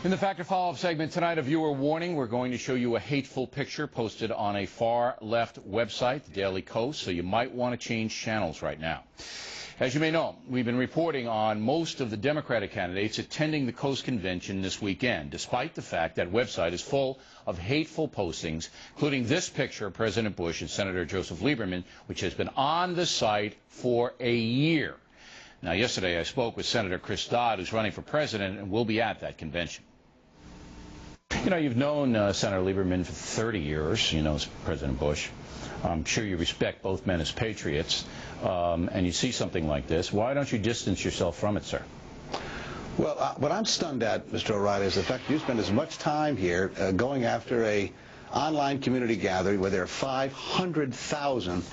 In the Factor Follow-Up segment tonight, a viewer warning. We're going to show you a hateful picture posted on a far-left website, the Daily Kos, so you might want to change channels right now. As you may know, we've been reporting on most of the Democratic candidates attending the Kos convention this weekend, despite the fact that website is full of hateful postings, including this picture of President Bush and Senator Joseph Lieberman, which has been on the site for a year. Now, yesterday I spoke with Senator Dodd, who's running for president, and will be at that convention. You know, you've known Senator Lieberman for 30 years, you know, President Bush. I'm sure you respect both men as patriots, and you see something like this. Why don't you distance yourself from it, sir? Well, what I'm stunned at, Mr. O'Reilly, is the fact that you spend as much time here going after a online community gathering where there are 500,000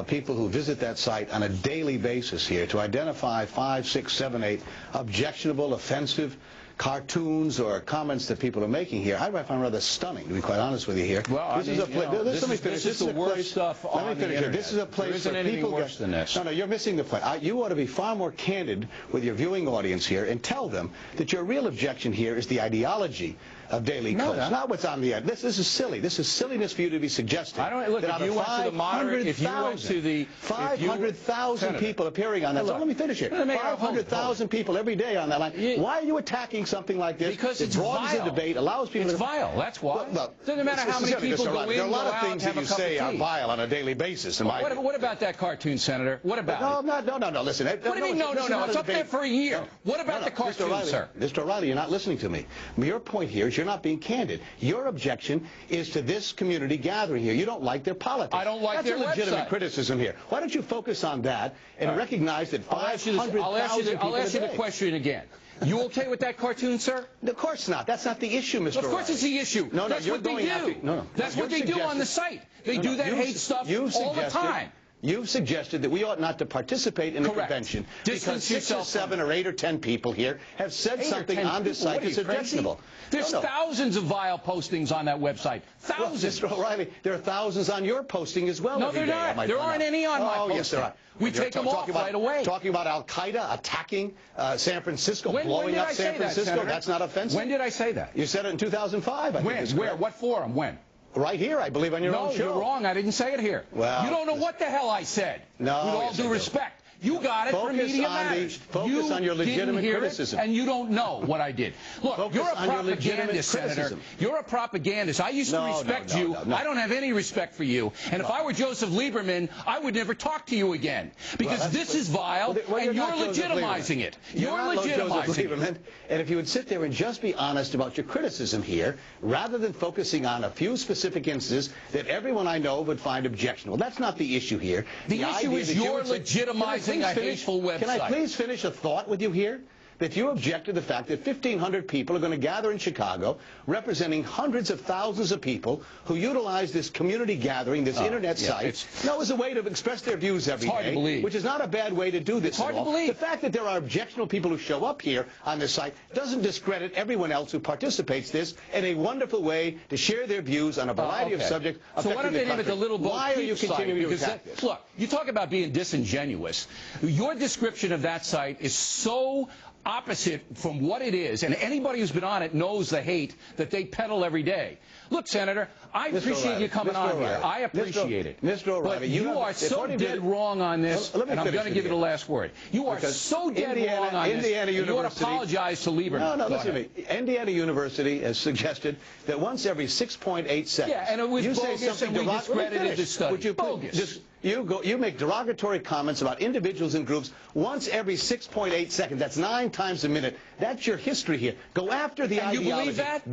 people who visit that site on a daily basis here to identify 5, 6, 7, 8 objectionable, offensive cartoons or comments that people are making here. I find rather stunning, to be quite honest with you here. Well, this is the worst stuff on the internet. This is a place where people worse than this. No, you're missing the point. You ought to be far more candid with your viewing audience here and tell them that your real objection here is the ideology of Daily Kos. Not what's on the end. This is silly. This is silliness for you to be suggesting. I don't look. If you went to the moderate, if you went to the 500,000 people appearing on that. So let me finish here. 500,000 people every day on that line. Why are you attacking something like this? Because it's vile. The debate allows people. It's vile. That's why. Doesn't matter how many people go in. There are a lot of things that you say are vile on a daily basis. What about that cartoon, Senator? What about it? No. Listen. What do you mean? No. It's up there for a year. What about the cartoon, sir? Mr. O'Reilly, you're not listening to me. Your point here is you're not being candid. Your objection is to this community gathering here. You don't like their politics. I don't like their website. That's a legitimate criticism here. Why don't you focus on that and recognize that 500,000 people I'll ask you the question again. You okay with that cartoon, sir? Of course not. That's not the issue, Mr. O'Reilly. Of course it's the issue. No, that's what they do. That's what they do on the site. They do that hate stuff all the time. You've suggested that we ought not to participate in the convention because 6 or 7 or 8 or 10 people here have said something on this site that's objectionable. There's thousands of vile postings on that website. Thousands. Well, Mr. O'Reilly, there are thousands on your posting as well. No, they're not. There aren't any on my posting. Oh, yes, there are. We take them off right away. Talking about Al-Qaeda attacking San Francisco, blowing up San Francisco. That's not offensive. When did I say that? You said it in 2005. When? Where? What forum? When? Right here, I believe, on your own show. No, you're wrong. I didn't say it here. Well, you don't know what the hell I said. No, with all due respect. You got it from Media Matters. Focus on your legitimate criticism. And you don't know what I did. Look, you're a propagandist, Senator. You're a propagandist. I used to respect you. I don't have any respect for you. And if I were Joseph Lieberman, I would never talk to you again. Because this is vile, and you're legitimizing it. You're legitimizing it. And if you would sit there and just be honest about your criticism here, rather than focusing on a few specific instances that everyone I know would find objectionable. That's not the issue here. The issue is you're legitimizing a hateful website. Can I please finish a thought with you here? That you object to the fact that 1,500 people are going to gather in Chicago, representing hundreds of thousands of people who utilize this community gathering, this internet site, as a way to express their views every day, which is not a bad way to do this at all. The fact that there are objectionable people who show up here on this site doesn't discredit everyone else who participates in this in a wonderful way to share their views on a variety of subjects affecting the country. Why are you continuing to attack this? Look, you talk about being disingenuous. Your description of that site is so opposite from what it is, and anybody who's been on it knows the hate that they peddle every day. Look, Senator, I appreciate you coming on here. I appreciate it. Mr. O'Reilly, but you are so dead wrong on this, and I'm going to give you the last word. You are so dead wrong on this, and you ought to apologize to Lieberman. No, listen to me. Indiana University has suggested that once every 6.8 seconds, and it was you bogus, say something and we discredited the study. Would you bogus. You make derogatory comments about individuals and groups once every 6.8 seconds. That's 9 times a minute. That's your history here. Go after the ideology. You believe that?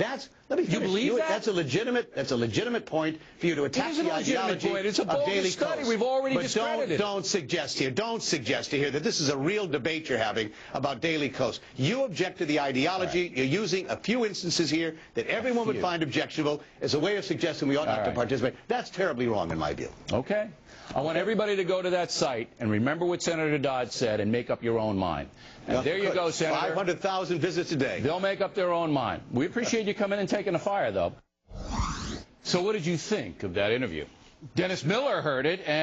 Let me finish. You believe that? That's a legitimate point for you to attack the ideology it's a of Daily study. Kos. We've already discredited it. Don't suggest here that this is a real debate you're having about Daily Kos. You object to the ideology. You're using a few instances here that everyone would find objectionable as a way of suggesting we ought not to participate. That's terribly wrong in my view. Okay. I want everybody to go to that site and remember what Senator Dodd said and make up your own mind. And there you go, Senator. 500,000 visits a day. They'll make up their own mind. We appreciate you coming and taking the fire, though. So what did you think of that interview? Dennis Miller heard it, and